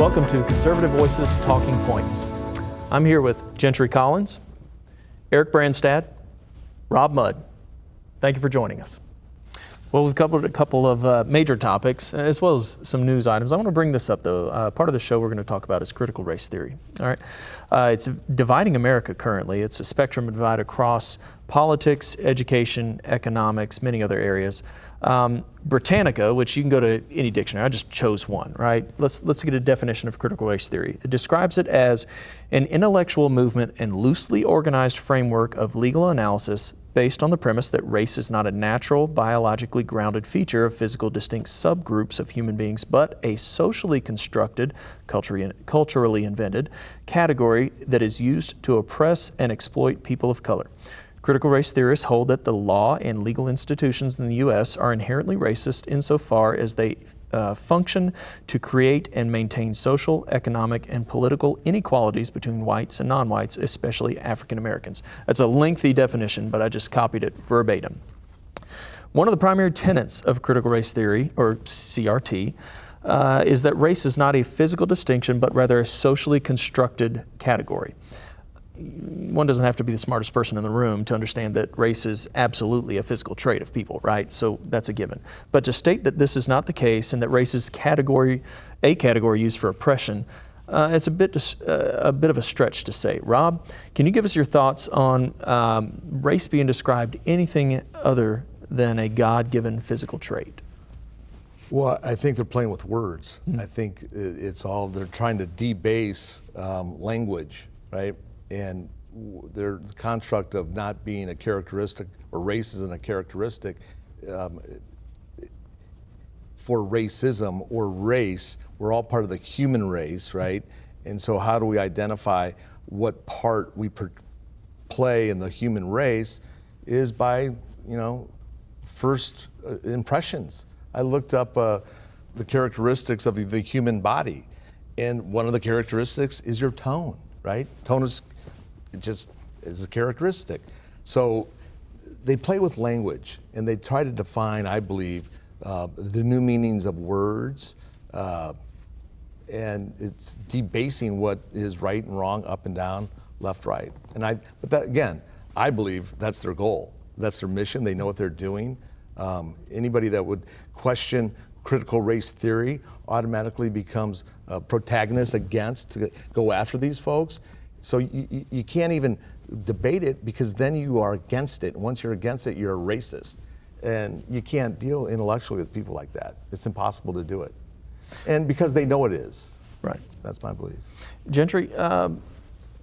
Welcome to Conservative Voices Talking Points. I'm here with Gentry Collins, Eric Branstad, Rob Mudd. Thank you for joining us. Well, we've covered a couple of major topics, as well as some news items. I want to bring this up, though. Part of the show we're going to talk about is critical race theory. All right, it's dividing America currently. It's a spectrum of divide across politics, education, economics, many other areas. Britannica, which you can go to any dictionary, I just chose one, right? Let's get a definition of critical race theory. It describes it as an intellectual movement and loosely organized framework of legal analysis based on the premise that race is not a natural, biologically grounded feature of physical distinct subgroups of human beings, but a socially constructed, culturally invented category that is used to oppress and exploit people of color. Critical race theorists hold that the law and legal institutions in the U.S. are inherently racist insofar as they function to create and maintain social, economic, and political inequalities between whites and non-whites, especially African Americans. That's a lengthy definition, but I just copied it verbatim. One of the primary tenets of critical race theory, or CRT, is that race is not a physical distinction, but rather a socially constructed category. One doesn't have to be the smartest person in the room to understand that race is absolutely a physical trait of people, right? So that's a given. But to state that this is not the case and that race is a category used for oppression, it's a bit of a stretch to say. Rob, can you give us your thoughts on race being described anything other than a God-given physical trait? Well, I think they're playing with words. I think they're trying to debase language, right? And their construct of not being a characteristic, or race isn't a characteristic for racism or race. We're all part of the human race, right? And so how do we identify what part we play in the human race is by, first impressions. I looked up the characteristics of the human body, and one of the characteristics is your tone, right? Tone is a characteristic. So they play with language, and they try to define, I believe, the new meanings of words, and it's debasing what is right and wrong, up and down, left, right. I believe that's their goal. That's their mission. They know what they're doing. Anybody that would question critical race theory automatically becomes a protagonist to go after these folks. So you can't even debate it, because then you are against it. Once you're against it, you're a racist. And you can't deal intellectually with people like that. It's impossible to do it. And because they know it is. Right. That's my belief. Gentry,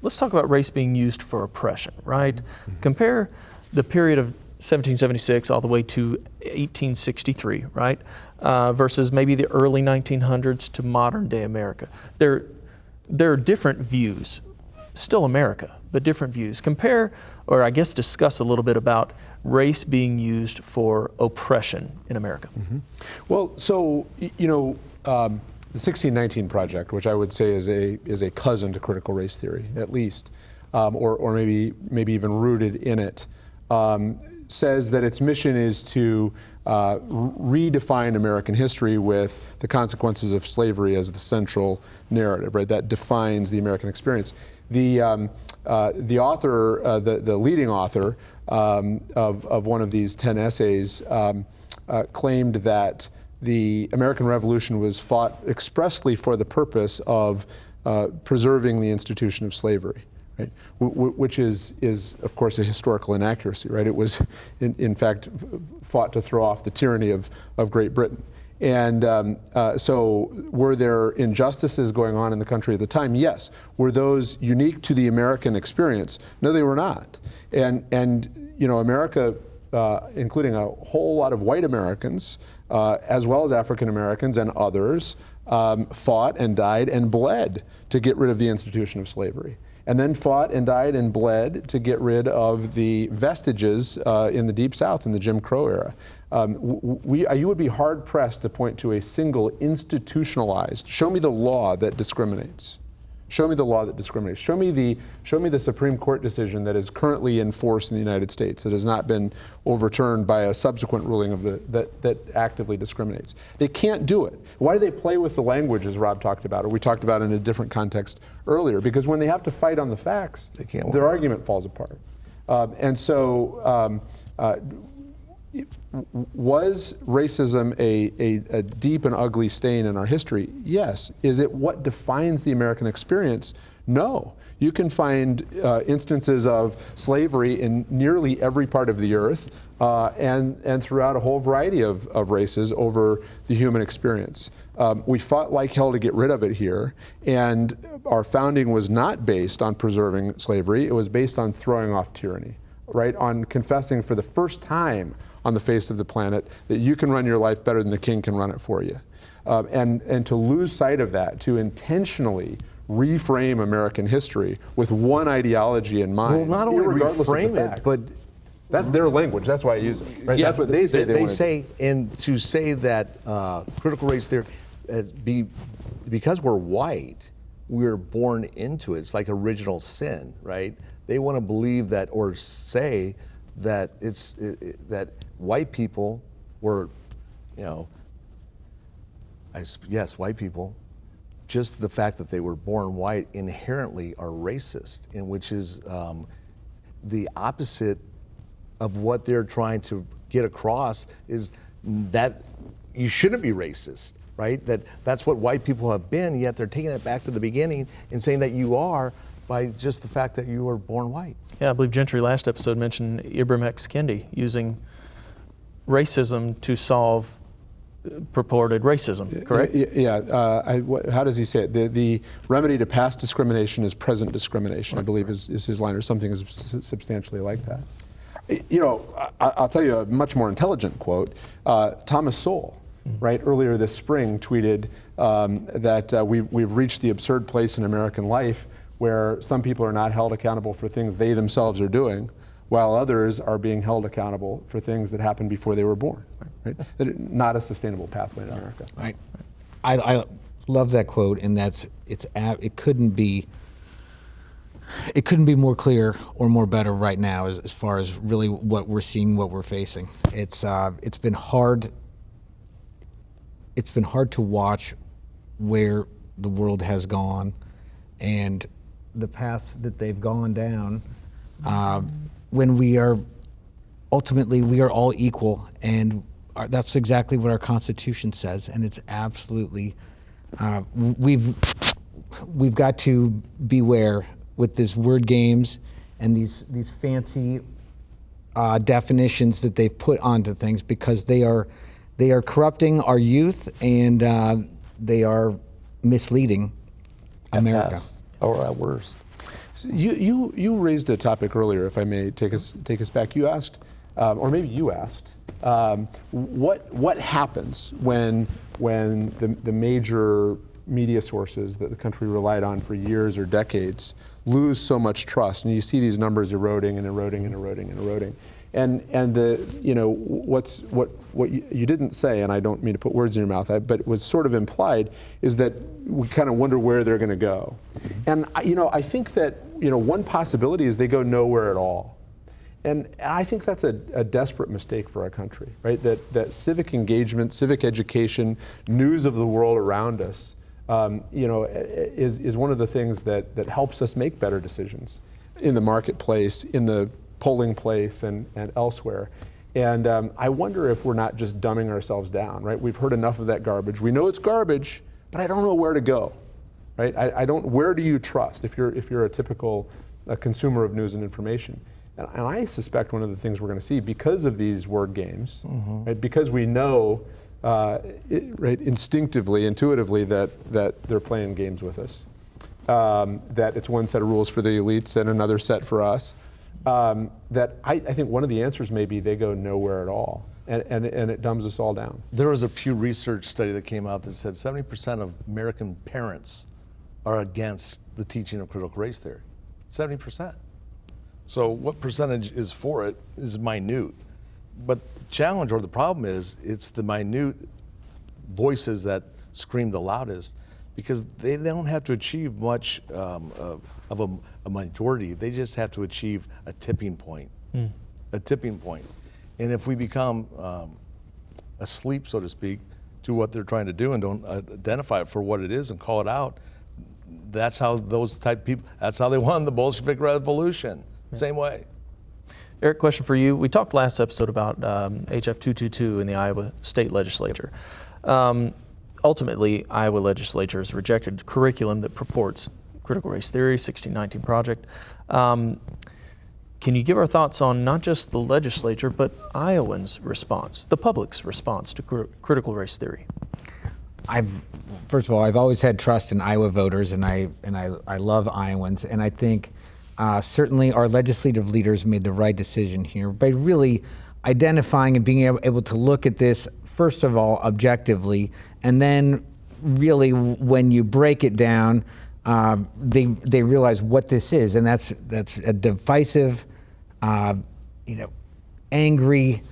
let's talk about race being used for oppression, right? Mm-hmm. Compare the period of 1776 all the way to 1863, right? Versus maybe the early 1900s to modern day America. There are different views. Still America, but different views. Compare, or I guess discuss a little bit about race being used for oppression in America. Mm-hmm. Well, so, the 1619 Project, which I would say is a cousin to critical race theory, at least, or maybe even rooted in it, says that its mission is to redefine American history with the consequences of slavery as the central narrative, right? That defines the American experience. The author, the leading author of one of these 10 essays claimed that the American Revolution was fought expressly for the purpose of preserving the institution of slavery, right? Which is of course a historical inaccuracy, right? It was in fact fought to throw off the tyranny of Great Britain. And so were there injustices going on in the country at the time? Yes. Were those unique to the American experience? No, they were not. And America, including a whole lot of white Americans, as well as African Americans and others, fought and died and bled to get rid of the institution of slavery. And then fought and died and bled to get rid of the vestiges in the Deep South in the Jim Crow era. You would be hard pressed to point to a single institutionalized, show me the law that discriminates. Show me the law that discriminates. Show me the Supreme Court decision that is currently in force in the United States that has not been overturned by a subsequent ruling of that actively discriminates. They can't do it. Why do they play with the language, as Rob talked about, or we talked about in a different context earlier? Because when they have to fight on the facts, their argument falls apart. Was racism a deep and ugly stain in our history? Yes. Is it what defines the American experience? No. You can find instances of slavery in nearly every part of the earth and throughout a whole variety of races over the human experience. We fought like hell to get rid of it here, and our founding was not based on preserving slavery. It was based on throwing off tyranny, right? On confessing for the first time on the face of the planet that you can run your life better than the king can run it for you. And to lose sight of that, to intentionally reframe American history with one ideology in mind. Well, not only reframe it, but that's their language. That's why I use it. Right? Yeah, that's what they say. They say, and to say that critical race theory, because we're white, we're born into it. It's like original sin, right? They want to believe that or say that that white people were, yes, white people. Just the fact that they were born white inherently are racist, and which is the opposite of what they're trying to get across is that you shouldn't be racist, right? That's what white people have been, yet they're taking it back to the beginning and saying that you are by just the fact that you were born white. Yeah, I believe Gentry last episode mentioned Ibram X. Kendi using racism to solve purported racism, correct? How does he say it? The remedy to past discrimination is present discrimination, I believe is his line, or something substantially like that. I'll tell you a much more intelligent quote. Thomas Sowell, right, earlier this spring tweeted that we've reached the absurd place in American life where some people are not held accountable for things they themselves are doing, while others are being held accountable for things that happened before they were born. Right? Not a sustainable pathway in America. Right. I love that quote, and it couldn't be more clear or more better right now as far as really what we're seeing, what we're facing. It's been hard. It's been hard to watch where the world has gone and the paths that they've gone down. When we are all equal, and that's exactly what our Constitution says, and it's absolutely we've got to beware with this word games and these fancy definitions that they've put onto things, because they are corrupting our youth, and they are misleading America. At best, or at worst. So you raised a topic earlier, if I may take us back. You asked, or maybe you asked, what happens when the major media sources that the country relied on for years or decades lose so much trust, and you see these numbers eroding and eroding and eroding and eroding. And what you didn't say, and I don't mean to put words in your mouth, but it was sort of implied, is that we kind of wonder where they're going to go. And I think that one possibility is they go nowhere at all. And I think that's a desperate mistake for our country, right? That civic engagement, civic education, news of the world around us, is one of the things that helps us make better decisions in the marketplace, in the polling place, and elsewhere. And I wonder if we're not just dumbing ourselves down, right? We've heard enough of that garbage. We know it's garbage, but I don't know where to go, right? Where do you trust if you're a typical consumer of news and information? And I suspect one of the things we're going to see, because of these word games, right, because we know right, instinctively, intuitively that they're playing games with us, that it's one set of rules for the elites and another set for us, that I think one of the answers may be they go nowhere at all, and it dumbs us all down. There was a Pew Research study that came out that said 70% of American parents are against the teaching of critical race theory. 70%. So what percentage is for it is minute. But the challenge or the problem is it's the minute voices that scream the loudest, because they don't have to achieve much of a majority. They just have to achieve a tipping point. A tipping point. And if we become asleep, so to speak, to what they're trying to do and don't identify it for what it is and call it out, that's how those type of people, that's how they won the Bolshevik Revolution. Same way. Eric, question for you. We talked last episode about HF 222 in the Iowa State Legislature. Ultimately, Iowa legislature has rejected curriculum that purports critical race theory, 1619 Project. Can you give our thoughts on not just the legislature, but Iowans' response, the public's response to critical race theory? First of all, I've always had trust in Iowa voters, and I love Iowans, and I think certainly our legislative leaders made the right decision here by really identifying and being able to look at this, first of all, objectively, and then really when you break it down, they realize what this is, and that's a divisive, angry,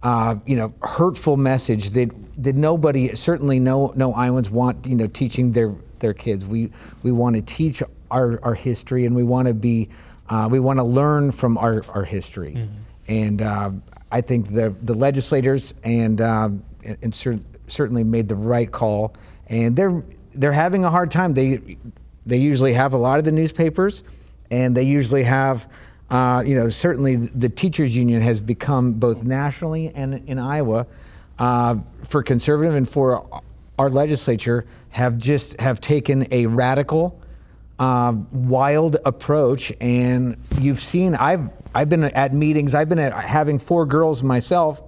hurtful message that nobody, certainly no Iowans want, teaching their kids. We want to teach our history, and we want to learn from our history. Mm-hmm. And I think the legislators and certainly made the right call, and they're having a hard time. They usually have a lot of the newspapers, and they usually have, certainly the teachers union has become both nationally and in Iowa, for conservative and for our legislature have taken a radical, wild approach. And you've seen, I've been at meetings, I've been having 4 girls myself,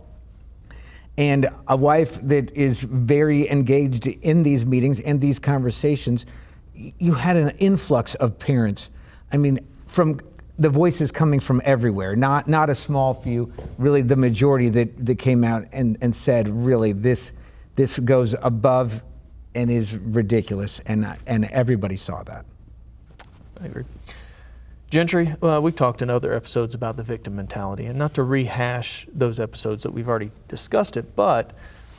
and a wife that is very engaged in these meetings and these conversations. You had an influx of parents. I mean, from the voices coming from everywhere, not a small few, really the majority that came out and said, really, this goes above and is ridiculous, and everybody saw that. I agree. Gentry, we've talked in other episodes about the victim mentality, and not to rehash those episodes that we've already discussed it, but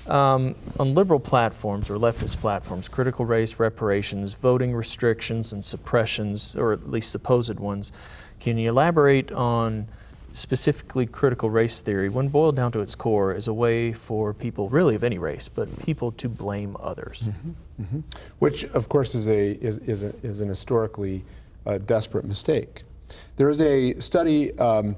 on liberal platforms or leftist platforms, critical race, reparations, voting restrictions and suppressions, or at least supposed ones, can you elaborate on specifically critical race theory, when boiled down to its core, is a way for people, really of any race, but people to blame others? Mm-hmm. Mm-hmm. Which, of course, is an historically desperate mistake. There is a study of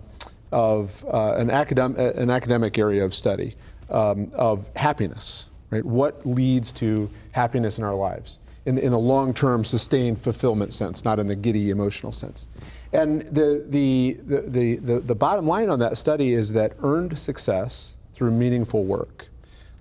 an academic area of study of happiness, right? What leads to happiness in our lives in a long-term, sustained fulfillment sense, not in the giddy emotional sense. And the bottom line on that study is that earned success through meaningful work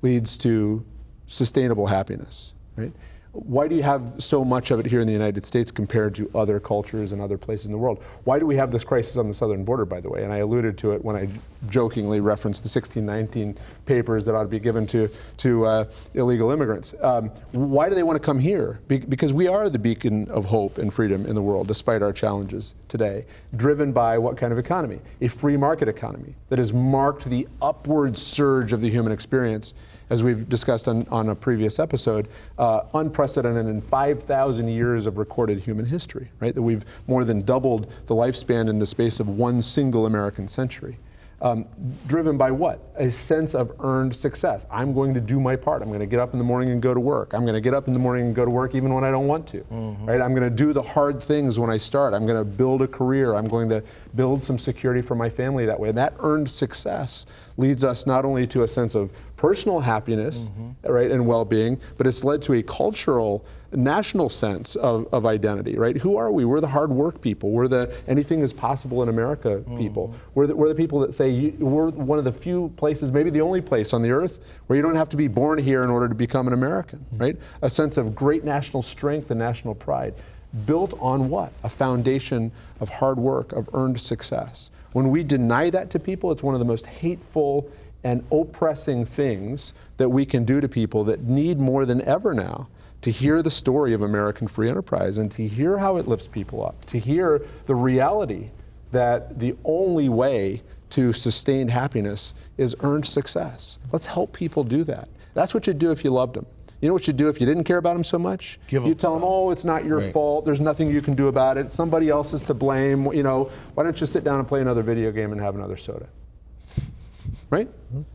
leads to sustainable happiness, right? Why do you have so much of it here in the United States compared to other cultures and other places in the world? Why do we have this crisis on the southern border, by the way? And I alluded to it when I jokingly referenced the 1619 papers that ought to be given to illegal immigrants. Why do they want to come here? Because we are the beacon of hope and freedom in the world, despite our challenges today, driven by what kind of economy? A free market economy that has marked the upward surge of the human experience, as we've discussed on a previous episode, unprecedented in 5,000 years of recorded human history, right? That we've more than doubled the lifespan in the space of one single American century. Driven by what? A sense of earned success. I'm going to do my part. I'm going to get up in the morning and go to work. I'm going to get up in the morning and go to work even when I don't want to, right? I'm going to do the hard things when I start. I'm going to build a career. I'm going to build some security for my family that way. And that earned success leads us not only to a sense of personal happiness, right, and well-being, but it's led to a cultural, national sense of identity, right? Who are we? We're the hard work people. We're the anything is possible in America people. We're the people that say we're one of the few places, maybe the only place on the earth, where you don't have to be born here in order to become an American, right? A sense of great national strength and national pride. Built on what? A foundation of hard work, of earned success. When we deny that to people, it's one of the most hateful and oppressing things that we can do to people that need more than ever now to hear the story of American free enterprise and to hear how it lifts people up, to hear the reality that the only way to sustained happiness is earned success. Let's help people do that. That's what you'd do if you loved them. You know what you'd do if you didn't care about them so much? Give You them tell them, some. oh, it's not your Right. fault. There's nothing you can do about it. Somebody else is to blame. You know, why don't you sit down and play another video game and have another soda? Right?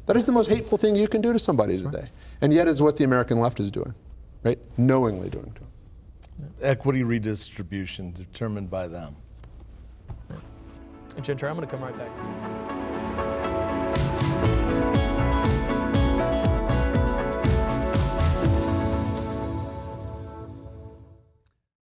That is the most hateful thing you can do to somebody today. And yet is what the American left is doing, right? Knowingly doing to them. Equity redistribution determined by them. And Gentry, I'm going to come right back to you.